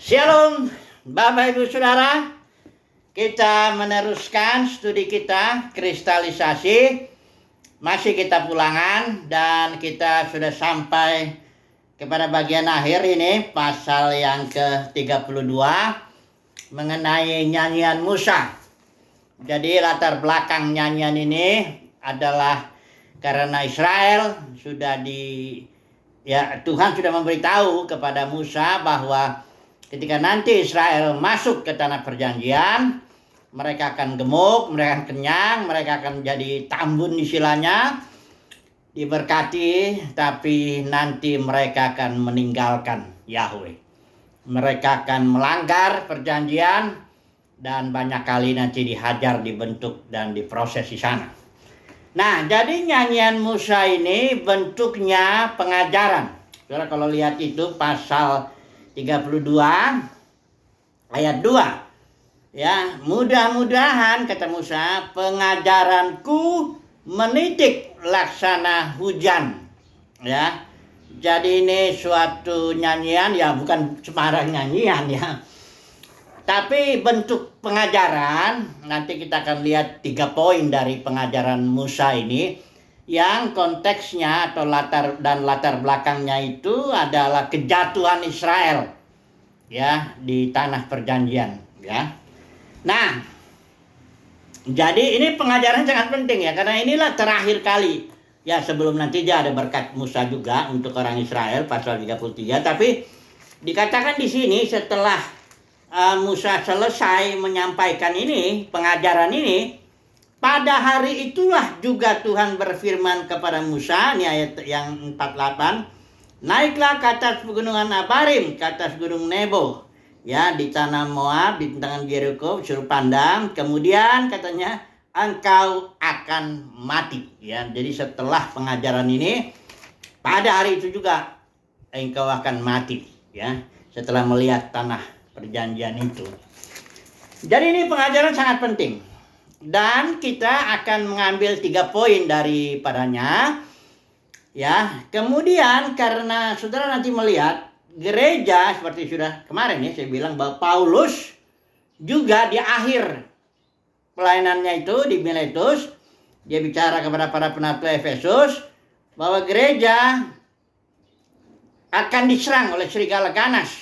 Shalom, Bapak Ibu Saudara. Kita meneruskan studi kita kristalisasi. Masih kita pulangan dan kita sudah sampai kepada bagian akhir ini, pasal yang ke-32 mengenai nyanyian Musa. Jadi latar belakang nyanyian ini adalah karena Israel sudah Tuhan sudah memberitahu kepada Musa bahwa ketika nanti Israel masuk ke tanah perjanjian, mereka akan gemuk, mereka akan kenyang, mereka akan menjadi tambun istilahnya, diberkati, tapi nanti mereka akan meninggalkan Yahweh. Mereka akan melanggar perjanjian dan banyak kali nanti dihajar, dibentuk, dan diproses di sana. Nah, jadi nyanyian Musa ini bentuknya pengajaran. Saudara kalau lihat itu pasal 32 ayat 2. Ya, mudah-mudahan kata Musa, pengajaranku menitik laksana hujan. Ya. Jadi ini suatu nyanyian, ya bukan sembarang nyanyian ya. Tapi bentuk pengajaran, nanti kita akan lihat 3 poin dari pengajaran Musa ini. Yang konteksnya atau latar belakangnya itu adalah kejatuhan Israel ya di tanah perjanjian ya. Nah, jadi ini pengajaran sangat penting ya, karena inilah terakhir kali ya, sebelum nanti dia ada berkat Musa juga untuk orang Israel pasal 33. Tapi dikatakan di sini setelah Musa selesai menyampaikan ini, pengajaran ini, pada hari itulah juga Tuhan berfirman kepada Musa, ini ayat yang 48, naiklah ke atas pegunungan Abarim, ke atas gunung Nebo, ya di tanah Moab, di tangan Jericho, suruh pandang, kemudian katanya engkau akan mati, ya. Jadi setelah pengajaran ini, pada hari itu juga engkau akan mati, ya, setelah melihat tanah perjanjian itu. Jadi ini pengajaran sangat penting. Dan kita akan mengambil 3 poin daripadanya. Ya, kemudian karena saudara nanti melihat gereja seperti sudah kemarin ya saya bilang bahwa Paulus juga di akhir pelayanannya itu di Miletus, dia bicara kepada para penatua Efesus bahwa gereja akan diserang oleh serigala ganas.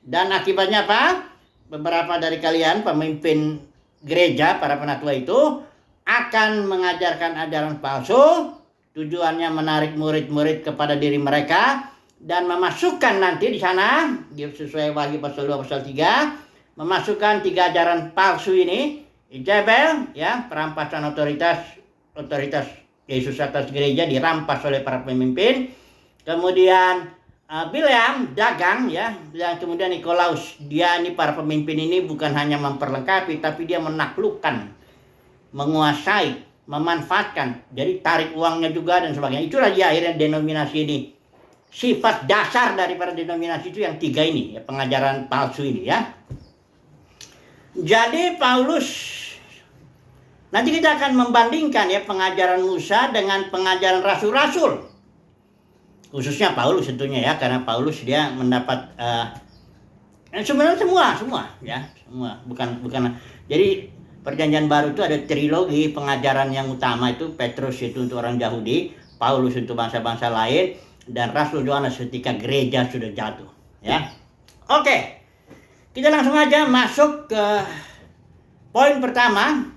Dan akibatnya apa? Beberapa dari kalian pemimpin gereja, para penatua itu akan mengajarkan ajaran palsu, tujuannya menarik murid-murid kepada diri mereka dan memasukkan nanti di sana sesuai Wahyu pasal 2 pasal 3, memasukkan 3 ajaran palsu ini, Jezebel ya, perampasan otoritas Yesus atas gereja dirampas oleh para pemimpin. Kemudian Bileam dagang ya, dan kemudian Nikolaus, dia ini para pemimpin ini bukan hanya memperlengkapi tapi dia menaklukkan, menguasai, memanfaatkan, jadi tarik uangnya juga dan sebagainya. Itulah dia akhirnya denominasi ini. Sifat dasar daripada denominasi itu yang 3 ini ya, pengajaran palsu ini ya. Jadi Paulus, nanti kita akan membandingkan ya pengajaran Musa dengan pengajaran rasul-rasul. Khususnya Paulus tentunya ya, karena Paulus dia mendapat sebenarnya semua ya, semua bukan jadi perjanjian baru itu ada trilogi pengajaran. Yang utama itu Petrus itu untuk orang Yahudi, Paulus untuk bangsa-bangsa lain, dan Rasul Yohanes ketika gereja sudah jatuh ya. Oke, kita langsung aja masuk ke poin pertama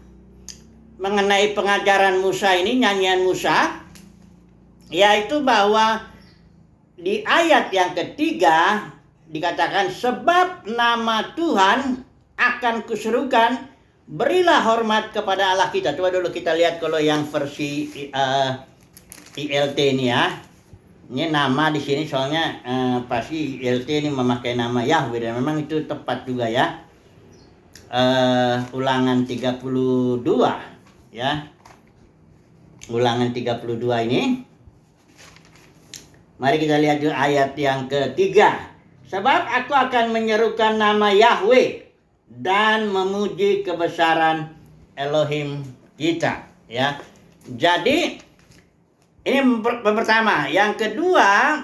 mengenai pengajaran Musa ini, nyanyian Musa, yaitu bahwa di ayat yang ketiga dikatakan, sebab nama Tuhan akan kuserukan, berilah hormat kepada Allah kita. Coba dulu kita lihat kalau yang versi ILT ini ya. Ini nama di sini soalnya pasti ILT ini memakai nama Yahweh dan memang itu tepat juga ya. Ulangan 32 ya. Ulangan 32 ini. Mari kita lihat juga ayat yang ketiga. Sebab aku akan menyerukan nama Yahweh dan memuji kebesaran Elohim kita. Ya, jadi ini pertama. Yang kedua,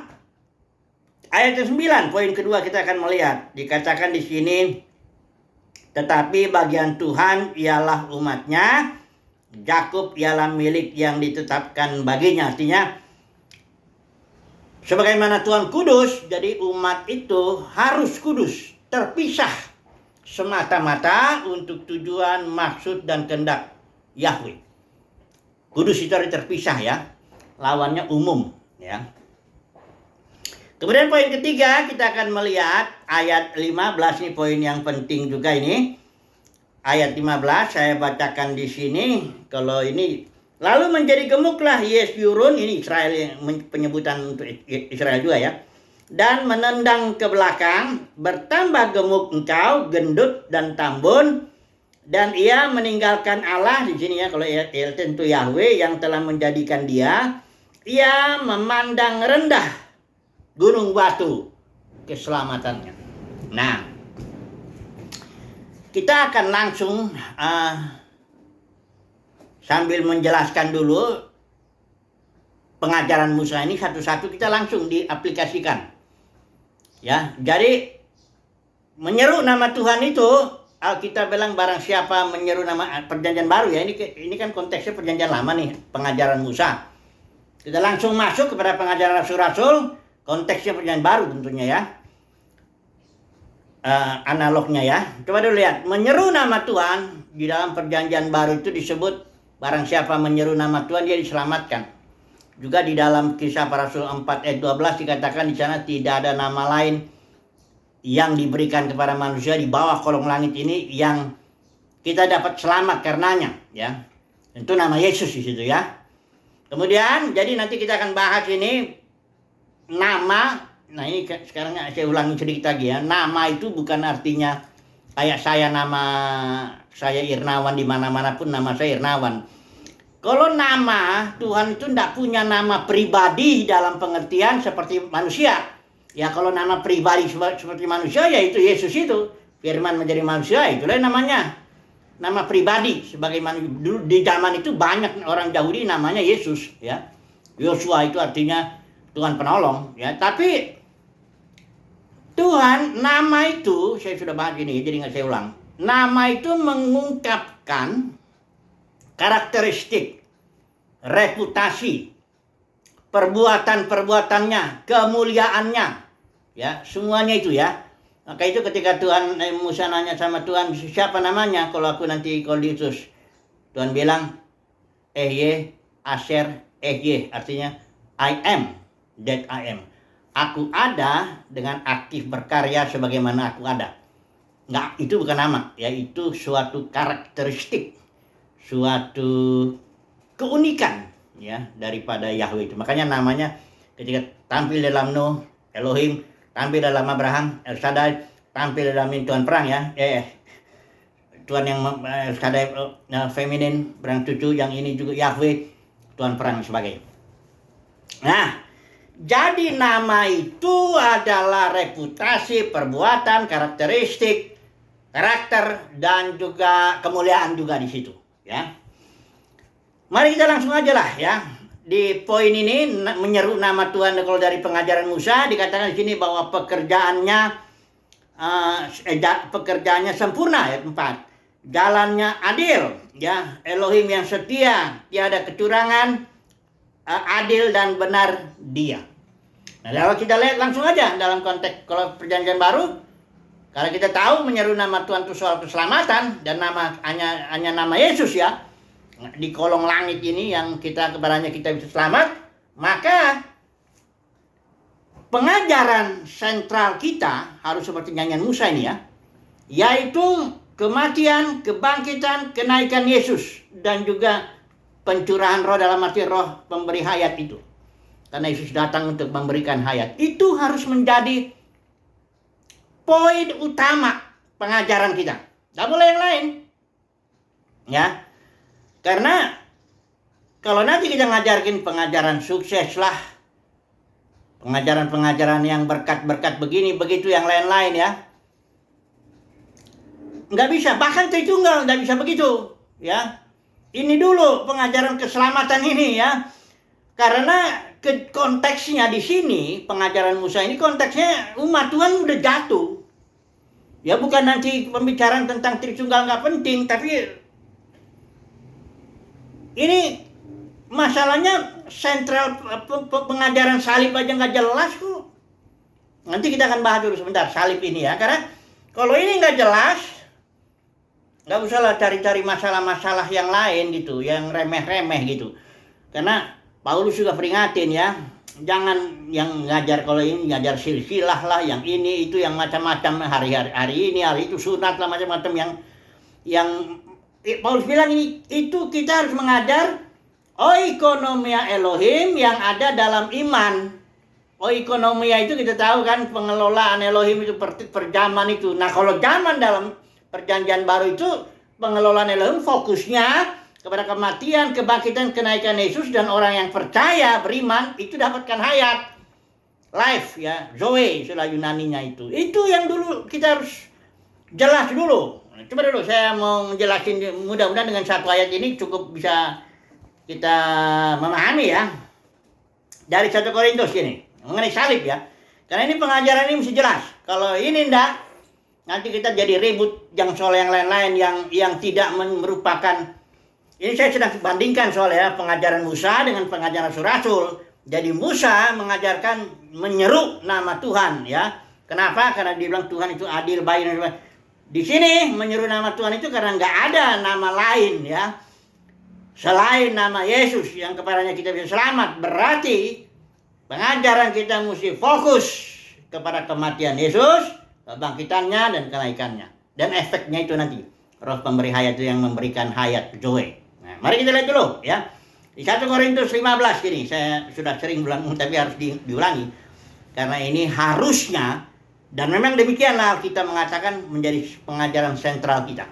Ayat ke-9, poin kedua kita akan melihat. Dikatakan di sini, tetapi bagian Tuhan ialah umatnya, Yakub ialah milik yang ditetapkan baginya. Artinya, sebagaimana Tuhan kudus, jadi umat itu harus kudus, terpisah semata-mata untuk tujuan, maksud, dan kehendak Yahweh. Kudus itu harus terpisah ya, lawannya umum ya. Kemudian poin ketiga kita akan melihat ayat 15, ini poin yang penting juga ini. Ayat 15 saya bacakan di sini. Kalau ini, lalu menjadi gemuklah Yeshurun, ini Israel, penyebutan untuk Israel juga ya. Dan menendang ke belakang, bertambah gemuk engkau, gendut dan tambun, dan ia meninggalkan Allah di sini ya. Kalau tentu Yahweh yang telah menjadikan dia, ia memandang rendah gunung batu keselamatannya. Nah, kita akan langsung sambil menjelaskan dulu pengajaran Musa ini satu-satu, kita langsung diaplikasikan. Ya, jadi menyeru nama Tuhan itu, Alkitab bilang barang siapa menyeru nama, perjanjian baru ya, ini kan konteksnya perjanjian lama nih, pengajaran Musa. Kita langsung masuk kepada pengajaran rasul-rasul, konteksnya perjanjian baru tentunya ya. Analognya ya. Coba dulu lihat, menyeru nama Tuhan di dalam perjanjian baru itu disebut barang siapa menyeru nama Tuhan dia diselamatkan. Juga di dalam Kisah Para Rasul 4 ayat 12 dikatakan di sana tidak ada nama lain yang diberikan kepada manusia di bawah kolong langit ini yang kita dapat selamat karenanya ya. Itu nama Yesus di situ ya. Kemudian jadi nanti kita akan bahas ini nama. Nah ini sekarang saya ulangi sedikit lagi ya. Nama itu bukan artinya kayak nama saya Irnawan, di mana-mana pun nama saya Irnawan. Kalau nama Tuhan itu tidak punya nama pribadi dalam pengertian seperti manusia. Ya kalau nama pribadi seperti manusia ya itu Yesus itu. Firman menjadi manusia, itulah namanya. Nama pribadi sebagaimana dulu di zaman itu banyak orang Yahudi namanya Yesus ya. Yosua itu artinya Tuhan penolong ya. Tapi Tuhan, nama itu saya sudah bahas ini jadi nggak saya ulang. Nama itu mengungkapkan karakteristik, reputasi, perbuatan-perbuatannya, kemuliaannya ya, semuanya itu ya. Maka itu ketika Tuhan Musa nanya sama Tuhan, siapa namanya kalau aku nanti kalau diutus, Tuhan bilang Ehye Asher Ehye, artinya I am that I am. Aku ada dengan aktif berkarya sebagaimana aku ada. Nggak, itu bukan nama, ya itu suatu karakteristik, suatu keunikan ya daripada Yahweh itu. Makanya namanya ketika tampil dalam Nuh, Elohim, tampil dalam Abraham, El Shaddai, tampil dalam Tuhan perang ya. Tuhan yang El Shaddai feminin, perang cucu, yang ini juga Yahweh, Tuhan perang dan sebagainya. Nah, jadi nama itu adalah reputasi, perbuatan, karakteristik, karakter, dan juga kemuliaan juga di situ ya. Mari kita langsung aja lah ya. Di poin ini menyeru nama Tuhan, kalau dari pengajaran Musa dikatakan di sini bahwa pekerjaannya sempurna ya, 4. Jalannya adil ya, Elohim yang setia, tiada kecurangan, adil dan benar dia. Nah, kalau kita lihat langsung aja dalam konteks kalau perjanjian baru, kalau kita tahu menyeru nama Tuhan itu soal keselamatan dan hanya nama Yesus ya. Di kolong langit ini yang kepadanya kita bisa selamat, maka pengajaran sentral kita harus seperti nyanyian Musa ini ya, yaitu kematian, kebangkitan, kenaikan Yesus, dan juga pencurahan roh dalam arti roh pemberi hayat itu. Karena Yesus datang untuk memberikan hayat. Itu harus menjadi poin utama pengajaran kita. Tidak boleh yang lain. Ya. Karena kalau nanti kita ngajarin pengajaran sukses lah, pengajaran-pengajaran yang berkat-berkat begini, begitu, yang lain-lain ya, nggak bisa. Bahkan Tritunggal nggak bisa begitu. Ya. Ini dulu pengajaran keselamatan ini ya. Karena konteksnya di sini, pengajaran Musa ini konteksnya umat Tuhan udah jatuh. Ya bukan nanti pembicaraan tentang Tritunggal nggak penting, tapi ini masalahnya sentral pengajaran salib aja nggak jelas kok. Nanti kita akan bahas dulu sebentar salib ini ya, karena kalau ini nggak jelas, nggak usah lah cari-cari masalah-masalah yang lain gitu, yang remeh-remeh gitu. Karena Paulus juga peringatin ya, jangan yang ngajar kalau ini ngajar silsilah lah, yang ini itu yang macam-macam hari ini hari itu sunat lah macam-macam yang Paulus bilang ini itu kita harus mengajar oikonomia Elohim yang ada dalam iman. Oikonomia itu kita tahu kan pengelolaan Elohim itu per zaman itu. Nah kalau zaman dalam perjanjian baru itu pengelolaan Elohim fokusnya kepada kematian, kebangkitan, kenaikan Yesus, dan orang yang percaya, beriman, itu dapatkan hayat. Life ya, Zoe, istilah Yunaninya itu. Itu yang dulu kita harus jelas dulu. Coba dulu saya mau menjelasin, mudah-mudahan dengan satu ayat ini cukup bisa kita memahami ya. Dari 1 Korintus ini, mengenai salib ya. Karena ini pengajaran ini mesti jelas. Kalau ini enggak, nanti kita jadi ribut yang soal yang lain-lain yang tidak merupakan. Ini saya sedang bandingkan soalnya pengajaran Musa dengan pengajaran Rasul. Jadi Musa mengajarkan menyeru nama Tuhan ya. Kenapa? Karena dibilang Tuhan itu adil, baik dan sebagainya. Di sini menyeru nama Tuhan itu karena nggak ada nama lain ya. Selain nama Yesus yang kepadanya kita bisa selamat. Berarti pengajaran kita mesti fokus kepada kematian Yesus, kebangkitannya dan kenaikannya. Dan efeknya itu nanti. Roh pemberi hayat itu yang memberikan hayat Zoe. Nah, mari kita lihat dulu ya. Di 1 Korintus 15 ini saya sudah sering bilang tapi harus diulangi. Karena ini harusnya dan memang demikianlah kita mengatakan menjadi pengajaran sentral kita.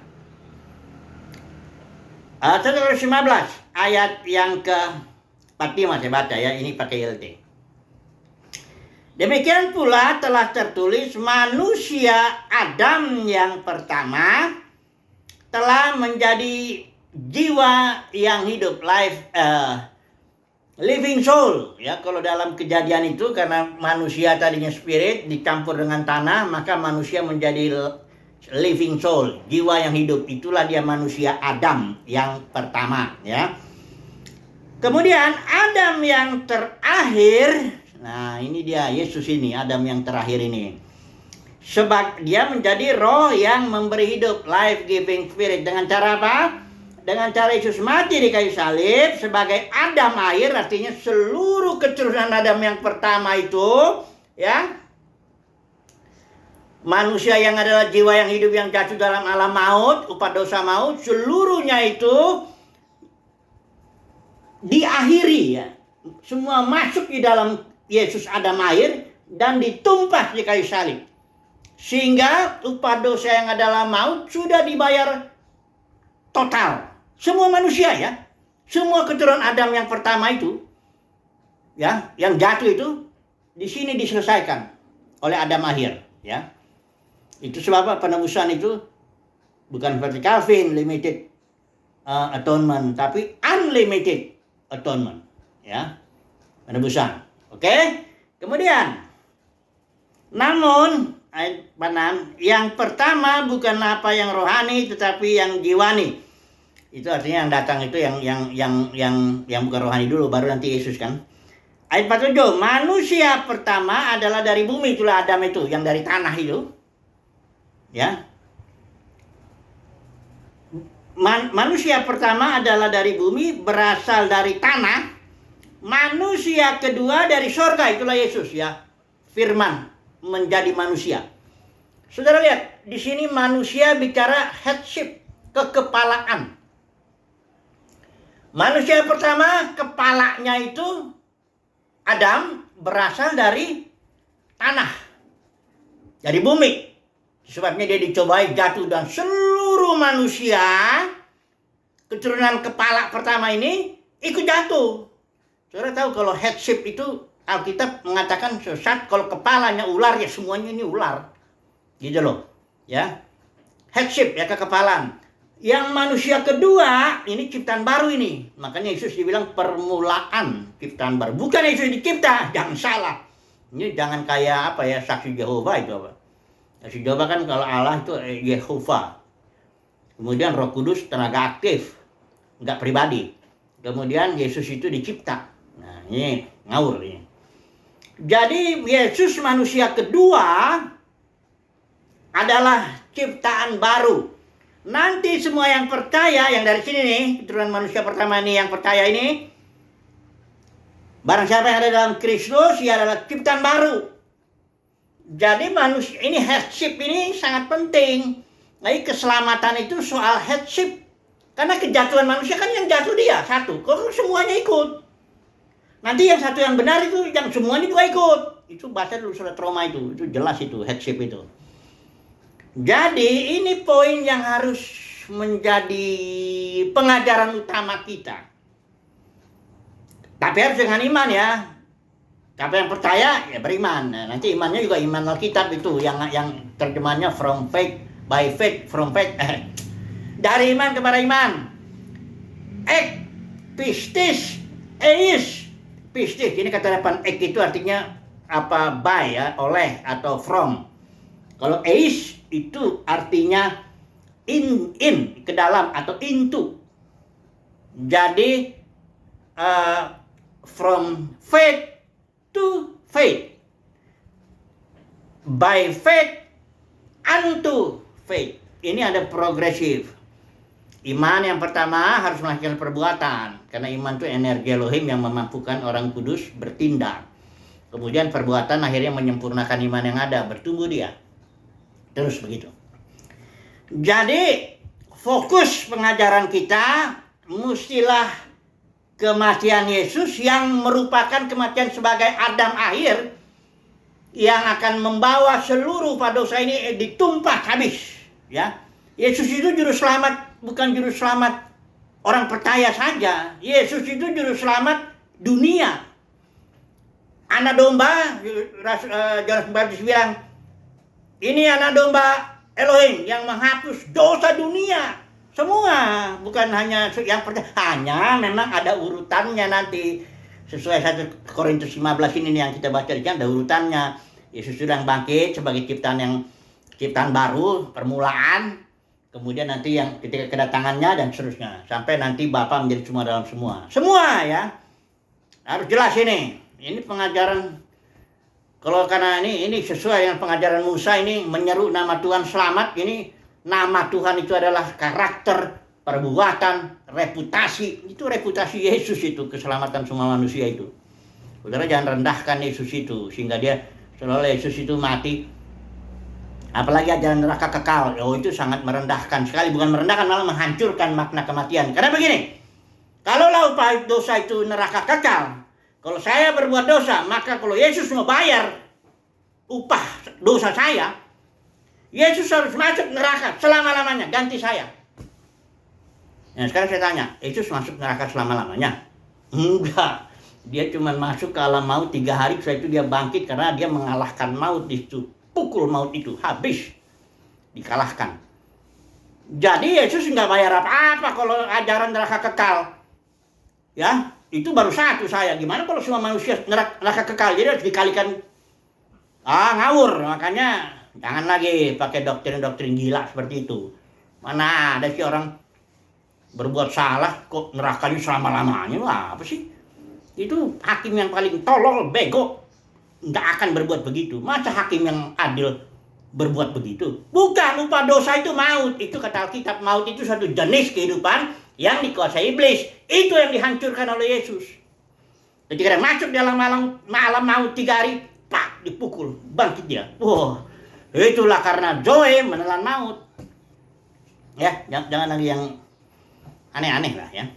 1 Korintus 15 ayat yang ke-45 saya baca ya, ini pakai LT. Demikian pula telah tertulis manusia Adam yang pertama telah menjadi jiwa yang hidup, living soul ya. Kalau dalam Kejadian itu karena manusia tadinya spirit dicampur dengan tanah, maka manusia menjadi living soul, jiwa yang hidup. Itulah dia manusia Adam yang pertama ya. Kemudian Adam yang terakhir, nah ini dia Yesus ini, Adam yang terakhir ini. Sebab dia menjadi roh yang memberi hidup, life giving spirit. Dengan cara apa? Dengan cara Yesus mati di kayu salib sebagai Adam akhir, artinya seluruh keturunan Adam yang pertama itu ya, manusia yang adalah jiwa yang hidup yang jatuh dalam alam maut, upah dosa maut, seluruhnya itu diakhiri ya. Semua masuk di dalam Yesus Adam akhir dan ditumpah di kayu salib. Sehingga upah dosa yang adalah maut sudah dibayar total. Semua manusia ya, semua keturunan Adam yang pertama itu, ya, yang jatuh itu, di sini diselesaikan oleh Adam akhir, ya. Itu sebab penebusan itu bukan seperti Calvin limited atonement, tapi unlimited atonement, ya, penebusan. Oke, kemudian, namun ayat 6, yang pertama bukan apa yang rohani, tetapi yang jiwani. Itu artinya yang datang itu yang bukan rohani dulu, baru nanti Yesus kan. Ayat 47, manusia pertama adalah dari bumi, itulah Adam itu, yang dari tanah itu. Ya. Manusia pertama adalah dari bumi, berasal dari tanah. Manusia kedua dari sorga, itulah Yesus ya. Firman menjadi manusia. Saudara lihat, di sini manusia bicara headship, kekepalaan. Manusia pertama, kepalanya itu Adam, berasal dari tanah, dari bumi. Sebabnya dia dicobai jatuh dan seluruh manusia keturunan kepala pertama ini ikut jatuh. Saudara tahu kalau headship itu Alkitab mengatakan sesat, kalau kepalanya ular ya semuanya ini ular. Gitu loh, ya. Headship ya, kekepalaan. Yang manusia kedua, ini ciptaan baru ini. Makanya Yesus dibilang permulaan ciptaan baru. Bukan Yesus dicipta, jangan salah. Ini jangan kayak apa ya, saksi Jehovah itu apa. Saksi Jehovah kan kalau Allah itu Yehovah. Kemudian Roh Kudus tenaga aktif, enggak pribadi. Kemudian Yesus itu dicipta. Nah ini ngawur ini. Jadi Yesus manusia kedua adalah ciptaan baru. Nanti semua yang percaya, yang dari sini nih, keturunan manusia pertama ini yang percaya ini, barang siapa yang ada dalam Kristus, ia adalah ciptaan baru. Jadi manusia ini, headship ini sangat penting. Jadi keselamatan itu soal headship. Karena kejatuhan manusia kan yang jatuh dia, satu. Kok semuanya ikut. Nanti yang satu yang benar itu, yang semuanya juga ikut. Itu bahasa dulu surat Roma itu jelas itu, headship itu. Jadi ini poin yang harus menjadi pengajaran utama kita. Tapi harus dengan iman ya. Siapa yang percaya ya beriman. Nah, nanti imannya juga iman Alkitab itu yang terjemahannya from faith by faith from faith. Dari iman kepada iman. Pistis, eis. Pistis ini kata depan itu artinya apa by ya, oleh atau from. Kalau eis itu artinya in ke dalam atau into. Jadi from faith to faith, by faith unto faith. Ini ada progresif. Iman yang pertama harus melakukan perbuatan, karena iman itu energi Elohim yang memampukan orang kudus bertindak. Kemudian perbuatan akhirnya menyempurnakan iman yang ada, bertumbuh dia. Terus begitu. Jadi fokus pengajaran kita mestilah kematian Yesus yang merupakan kematian sebagai Adam akhir yang akan membawa seluruh dosa ini ditumpah habis. Ya, Yesus itu juru selamat, bukan juru selamat orang percaya saja. Yesus itu juru selamat dunia. Anak domba, Yohanes Pembaptis bilang, ini anak domba Elohim yang menghapus dosa dunia. Semua, bukan hanya yang percaya. Hanya memang ada urutannya nanti. Sesuai 1 Korintus 15 ini yang kita baca di sana, ada urutannya. Yesus sudah bangkit sebagai ciptaan baru, permulaan. Kemudian nanti yang ketika kedatangannya dan seterusnya. Sampai nanti Bapa menjadi semua dalam semua. Semua ya. Harus jelas ini. Ini pengajaran. Kalau karena ini sesuai dengan pengajaran Musa ini menyeru nama Tuhan selamat, ini nama Tuhan itu adalah karakter, perbuatan, reputasi. Itu reputasi Yesus itu, keselamatan semua manusia itu. Saudara jangan rendahkan Yesus itu sehingga dia seolah Yesus itu mati. Apalagi ajaran neraka kekal. Oh itu sangat merendahkan sekali, bukan merendahkan malah menghancurkan makna kematian. Karena begini, kalau upah dosa itu neraka kekal, kalau saya berbuat dosa, maka kalau Yesus mau bayar upah dosa saya, Yesus harus masuk neraka selama-lamanya, ganti saya. Nah sekarang saya tanya, Yesus masuk neraka selama-lamanya? Enggak. Dia cuma masuk ke alam maut 3 hari, setelah itu dia bangkit karena dia mengalahkan maut di situ. Pukul maut itu, habis. Dikalahkan. Jadi Yesus nggak bayar apa-apa kalau ajaran neraka kekal. Ya, itu baru satu saya. Gimana kalau semua manusia neraka kekal? Jadi harus dikalikan. Ngawur. Makanya jangan lagi pakai doktrin-doktrin gila seperti itu. Mana ada sih orang berbuat salah kok nerakanya selama-lamanya? Wah, apa sih? Itu hakim yang paling tolol, bego. Nggak akan berbuat begitu. Masa hakim yang adil berbuat begitu? Bukan, upah dosa itu maut. Itu kata Alkitab, maut itu satu jenis kehidupan yang dikuasai iblis. Itu yang dihancurkan oleh Yesus. Ketika dia masuk dalam malam maut 3 hari, pak, dipukul, bangkit dia. Itulah karena Zoe menelan maut. Ya, jangan lagi yang aneh-aneh lah ya.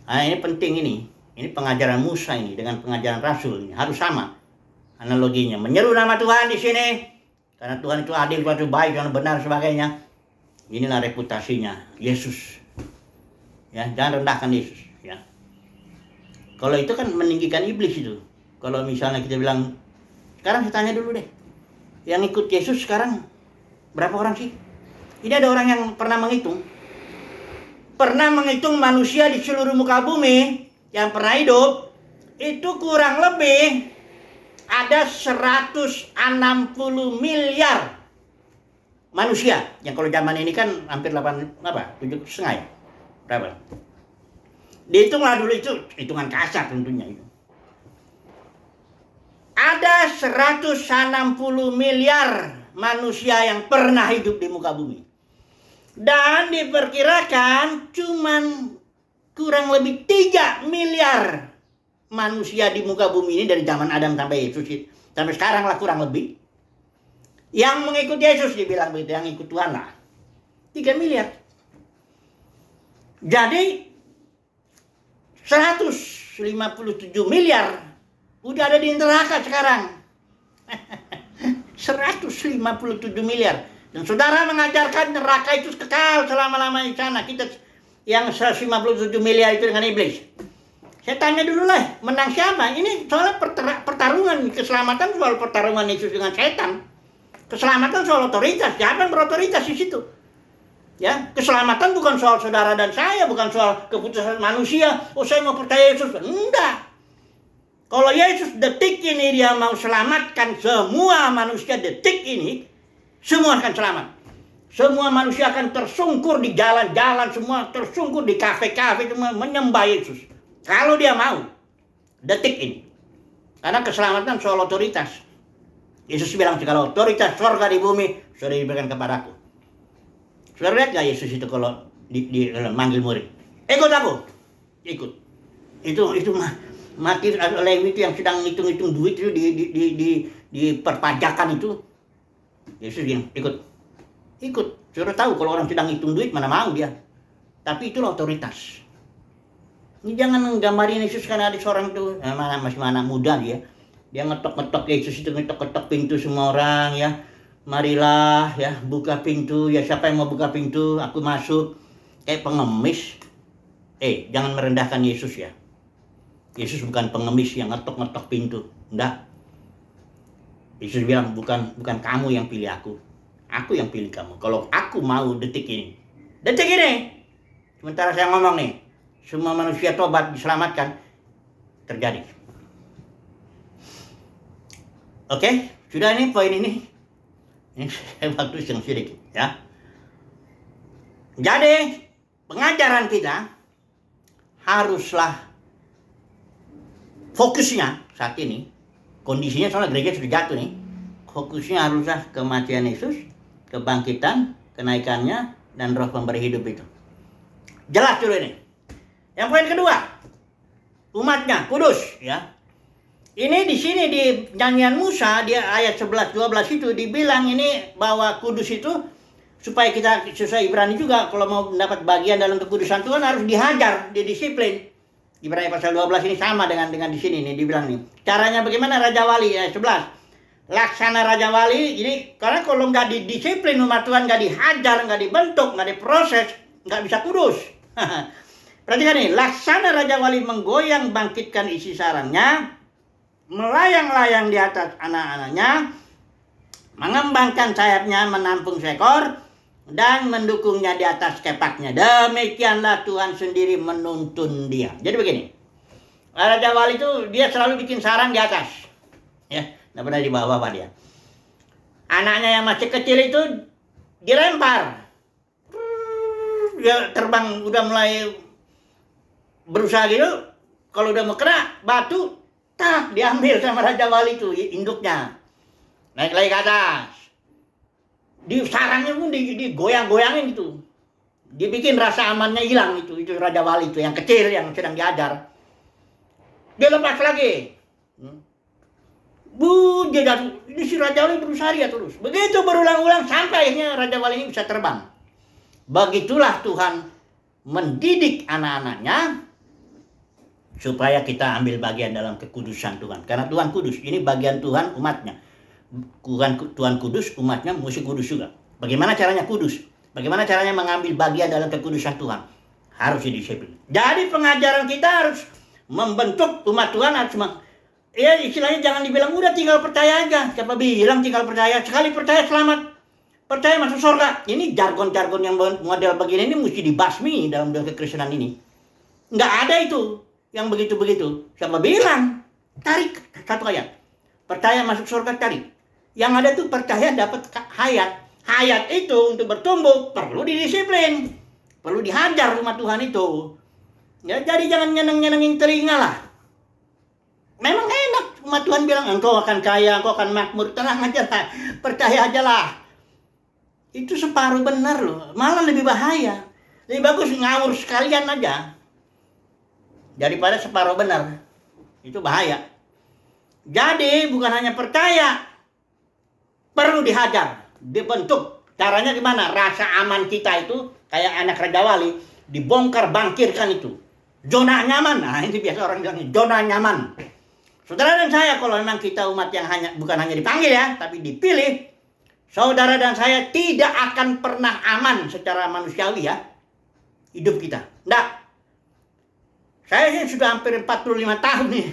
Nah, ini penting ini. Ini pengajaran Musa ini dengan pengajaran Rasul ini harus sama analoginya. Menyeru nama Tuhan di sini karena Tuhan itu adil, Tuhan itu baik, Tuhan benar sebagainya. Inilah reputasinya Yesus. Ya, jangan rendahkan Yesus. Ya. Kalau itu kan meninggikan iblis itu. Kalau misalnya kita bilang, sekarang saya tanya dulu deh, yang ikut Yesus sekarang berapa orang sih? Ini ada orang yang pernah menghitung pernah menghitung manusia di seluruh muka bumi yang pernah hidup, itu kurang lebih ada 160 miliar manusia. Yang kalau zaman ini kan hampir 7,5 ya. Berapa? Dihitunglah dulu, itu hitungan kasar tentunya itu. Ada 160 miliar manusia yang pernah hidup di muka bumi. Dan diperkirakan cuman kurang lebih 3 miliar manusia di muka bumi ini dari zaman Adam sampai Yesus. Sampai sekarang lah kurang lebih. Yang mengikuti Yesus dibilang begitu, yang ikut Tuhan lah. 3 miliar. Jadi 157 miliar udah ada di neraka sekarang. 157 miliar. Dan saudara mengajarkan neraka itu kekal selama-lamanya di sana. Kita yang 157 miliar itu dengan iblis. Saya tanya dulu lah, menang siapa? Ini soal pertarungan. Keselamatan soal pertarungan Yesus dengan setan. Keselamatan soal otoritas. Siapa yang berotoritas di situ? Ya, keselamatan bukan soal saudara dan saya, bukan soal keputusan manusia. Oh, saya mau percaya Yesus. Enggak. Kalau Yesus detik ini dia mau selamatkan semua manusia detik ini, semua akan selamat. Semua manusia akan tersungkur di jalan-jalan, semua tersungkur di kafe-kafe, semua menyembah Yesus. Kalau dia mau, detik ini. Karena keselamatan soal otoritas. Yesus bilang, kalau otoritas surga di bumi sudah diberikan kepadaku. Sudah lihat gak Yesus itu kalau di manggil murid? Ikut aku. Ikut. Itu mati Lewi itu yang sedang hitung-hitung duit itu di perpajakan itu. Yesus bilang, ikut. Sudah tahu kalau orang sedang hitung duit mana mau dia. Tapi itulah otoritas. Ini jangan menggambarin Yesus karena ada seorang itu masih anak muda dia. Dia ngetok-ngetok, Yesus itu ngetok-ngetok pintu semua orang ya. Marilah ya, buka pintu. Ya siapa yang mau buka pintu, aku masuk. Kayak pengemis. Jangan merendahkan Yesus ya. Yesus bukan pengemis yang ngetok-ngetok pintu. Enggak. Yesus bilang bukan kamu yang pilih aku. Aku yang pilih kamu. Kalau aku mau detik ini. Detik ini. Sementara saya ngomong nih. Semua manusia tobat diselamatkan. Terjadi. Oke. Sudah ini poin ini. Ini saya waktu yang sedikit ya. Jadi pengajaran kita haruslah fokusnya saat ini, kondisinya soalnya gereja sudah jatuh nih, fokusnya haruslah kematian Yesus, kebangkitan, kenaikannya, dan roh pemberi hidup itu. Jelas dulu ini. Yang poin kedua, umatnya kudus ya. Ini di sini di nyanyian Musa di ayat 11-12 itu dibilang ini bahwa kudus itu supaya kita sesuai Ibrani juga kalau mau mendapat bagian dalam kekudusan Tuhan harus dihajar, didisiplin. Ibrani pasal 12 ini sama dengan di sini nih dibilang nih. Caranya bagaimana Raja Wali ayat 11. Laksana Raja Wali ini karena kalau nggak didisiplin umat Tuhan, nggak dihajar, nggak dibentuk, nggak diproses, nggak bisa kudus. Perhatikan nih, laksana Raja Wali menggoyang bangkitkan isi sarangnya, melayang-layang di atas anak-anaknya, mengembangkan sayapnya menampung seekor, dan mendukungnya di atas kepaknya. Demikianlah Tuhan sendiri menuntun dia. Jadi begini, Raja Wali itu dia selalu bikin sarang di atas, ya, nggak pernah di bawah dia. Anaknya yang masih kecil itu dilempar, dia terbang udah mulai berusaha gitu. Kalau udah mau kena batu, diambil sama Raja Wali itu induknya, naik lagi ke atas. Di sarangnya pun digoyang-goyangin gitu. Dibikin rasa amannya hilang itu Raja Wali itu yang kecil yang sedang diajar. Dia lepas lagi. Dia jatuh. Ini si Raja Wali berusaha ya terus. Begitu berulang-ulang sampai akhirnya Raja Wali ini bisa terbang. Begitulah Tuhan mendidik anak-anaknya supaya kita ambil bagian dalam kekudusan Tuhan. Karena Tuhan kudus. Ini bagian Tuhan umatnya. Tuhan kudus, umatnya mesti kudus juga. Bagaimana caranya kudus? Bagaimana caranya mengambil bagian dalam kekudusan Tuhan? Harus didisiplin. Jadi pengajaran kita harus membentuk umat Tuhan, harus istilahnya jangan dibilang udah tinggal percaya aja. Siapa bilang tinggal percaya? Sekali percaya selamat. percaya masuk surga. Ini jargon-jargon yang model begini ini mesti dibasmi dalam kekristenan ini. Nggak ada itu yang begitu-begitu. Siapa bilang? Tarik satu ayat. Percaya masuk surga, tarik. Yang ada tuh percaya dapat hayat. Hayat itu untuk bertumbuh perlu didisiplin. Perlu dihajar umat Tuhan itu. Ya, jadi jangan nyeneng-nyenengin telinga lah. Memang enak umat Tuhan bilang engkau akan kaya, engkau akan makmur. Tenang aja lah, percaya aja lah. Itu separuh benar loh, malah lebih bahaya. Lebih bagus ngawur sekalian aja daripada separuh benar. Itu bahaya. Jadi bukan hanya percaya, perlu dihajar, dibentuk. Caranya gimana? Rasa aman kita itu kayak anak Raja Wali, dibongkar bangkirkan itu. Zona nyaman, nah ini biasa orang bilang zona nyaman. Saudara dan saya, kalau memang kita umat yang bukan hanya dipanggil ya, tapi dipilih, saudara dan saya tidak akan pernah aman secara manusiawi ya, hidup kita. Nggak. Saya sih sudah hampir 45 tahun nih,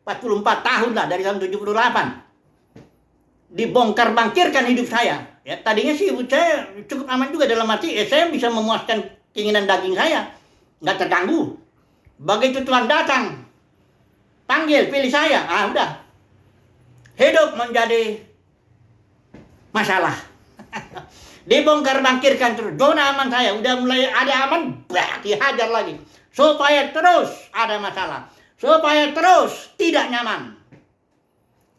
44 tahun lah dari tahun 78. Dibongkar bangkirkan hidup saya. Ya, tadinya sih saya cukup aman juga dalam arti, saya bisa memuaskan keinginan daging saya, nggak terganggu. Begitu Tuhan datang, panggil, pilih saya, udah. Hidup menjadi masalah. Dibongkar bangkirkan terus. Zona aman saya, udah mulai ada aman, dihajar lagi. Supaya terus ada masalah. Supaya terus tidak nyaman.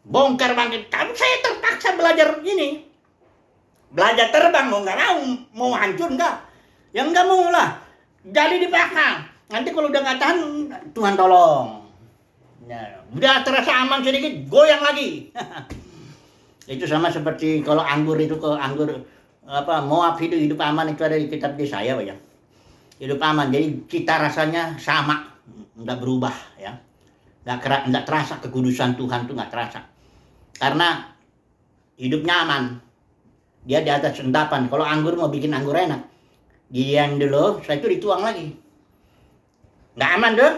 Bongkar bangkir. Tapi saya terpaksa belajar ini. Belajar terbang, mau nggak mau hancur nggak? Yang nggak mau lah. Jadi dipaksa. Nanti kalau udah nggak tahan, Tuhan tolong. Ya, udah terasa aman sedikit, goyang lagi. Itu sama seperti kalau anggur itu, Moab hidup aman itu ada di kitab Yesaya ya. Hidup aman, jadi cita rasanya sama, nggak berubah ya. Nggak terasa kekudusan Tuhan tuh nggak terasa. Karena hidupnya aman. Dia di atas endapan. Kalau anggur mau bikin anggur enak, diam dulu, setelah itu dituang lagi. Nggak aman tuh.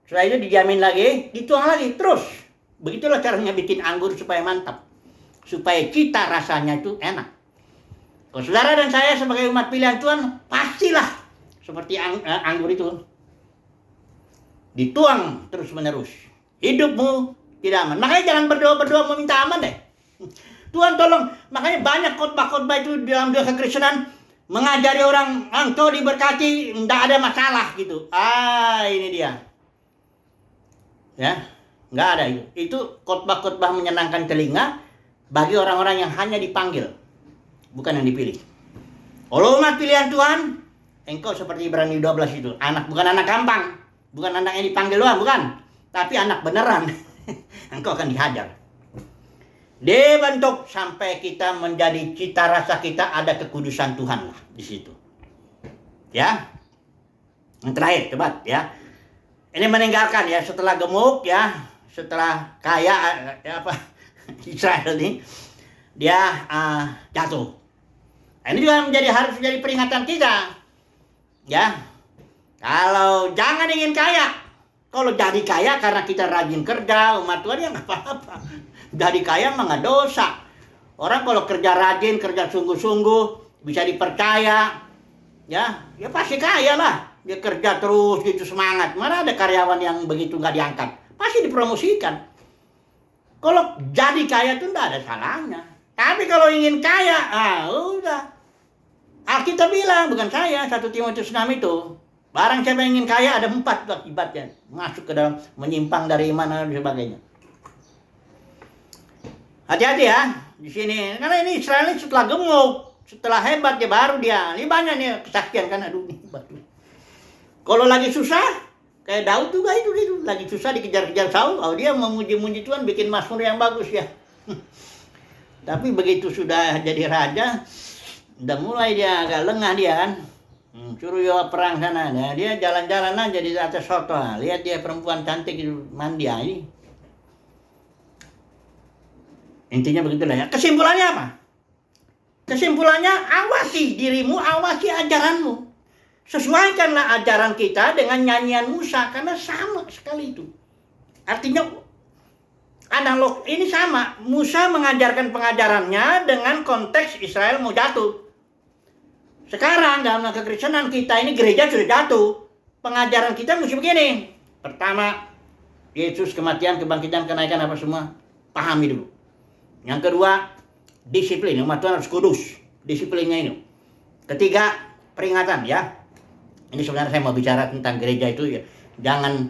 Setelah itu dijamin lagi, dituang lagi, terus. Begitulah caranya bikin anggur supaya mantap. Supaya cita rasanya itu enak. Kalau saudara dan saya sebagai umat pilihan Tuhan, pastilah seperti anggur itu. Dituang terus menerus. Hidupmu tidak aman. Makanya jangan berdoa-berdoa meminta aman deh. Tuhan tolong. Makanya banyak khotbah-khotbah itu dalam doa kekristenan mengajari orang, engkau diberkati, tidak ada masalah gitu. Ini dia. Ya, nggak ada itu. Itu khotbah-khotbah menyenangkan telinga bagi orang-orang yang hanya dipanggil, bukan yang dipilih. Kalau umat pilihan Tuhan, engkau seperti Ibrani 12 itu, bukan anak gampang, bukan anak yang dipanggil doang, bukan, tapi anak beneran. Engkau akan dihajar, dibentuk sampai kita menjadi cita rasa kita ada kekudusan Tuhan lah di situ. Ya, yang terakhir coba ya. Ini meninggalkan ya, setelah gemuk ya, setelah kaya Israel ini, dia jatuh. Ini juga harus menjadi peringatan kita. Ya, kalau jangan ingin kaya. Kalau jadi kaya karena kita rajin kerja, umat Tuhan ya nggak apa-apa. Jadi kaya mah nggak dosa. Orang kalau kerja rajin, kerja sungguh-sungguh, bisa dipercaya, ya pasti kaya lah. Dia kerja terus gitu semangat. Mana ada karyawan yang begitu nggak diangkat? Pasti dipromosikan. Kalau jadi kaya itu nggak ada salahnya. Tapi kalau ingin kaya, udah. Alkitab bilang, bukan saya, 1 Timotius 6 itu. Barang siapa yang ingin kaya, ada 4 akibatnya. Masuk ke dalam, menyimpang dari iman dan sebagainya. Hati-hati ya, di sini. Karena ini Israel setelah gemuk, setelah hebat, dia baru dia. Ini banyak nih kesaksian kan, aduh nih batu. Kalau lagi susah, kayak Daud juga itu gitu. Lagi susah dikejar-kejar Saul, dia memuji-muji Tuhan, bikin mazmur yang bagus ya. Tapi begitu sudah jadi raja, udah mulai dia agak lengah dia kan. Suruh Yoab perang sana. Nah, dia jalan-jalan aja di atas soto. Lihat dia perempuan cantik itu mandi ini. Intinya begitulah ya. Kesimpulannya apa? Kesimpulannya awasi dirimu, awasi ajaranmu. Sesuaikanlah ajaran kita dengan nyanyian Musa, karena sama sekali itu. Artinya Analog ini sama. Musa mengajarkan pengajarannya dengan konteks Israel mau jatuh. Sekarang dalam kekristenan kita ini gereja sudah jatuh. Pengajaran kita mesti begini. Pertama, Yesus kematian, kebangkitan, kenaikan apa semua. Pahami dulu. Yang kedua, disiplin. Umat Tuhan harus kudus. Disiplinnya ini. Ketiga, peringatan ya. Ini sebenarnya saya mau bicara tentang gereja itu ya. Jangan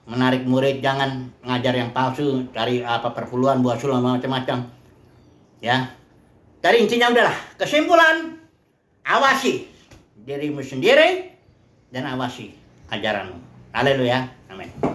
menarik murid, jangan ngajar yang palsu, cari perpuluhan, buah sulam, macam-macam. Ya. Dari intinya udahlah. Kesimpulan, awasi dirimu sendiri dan awasi ajaranmu. Haleluya. Amin.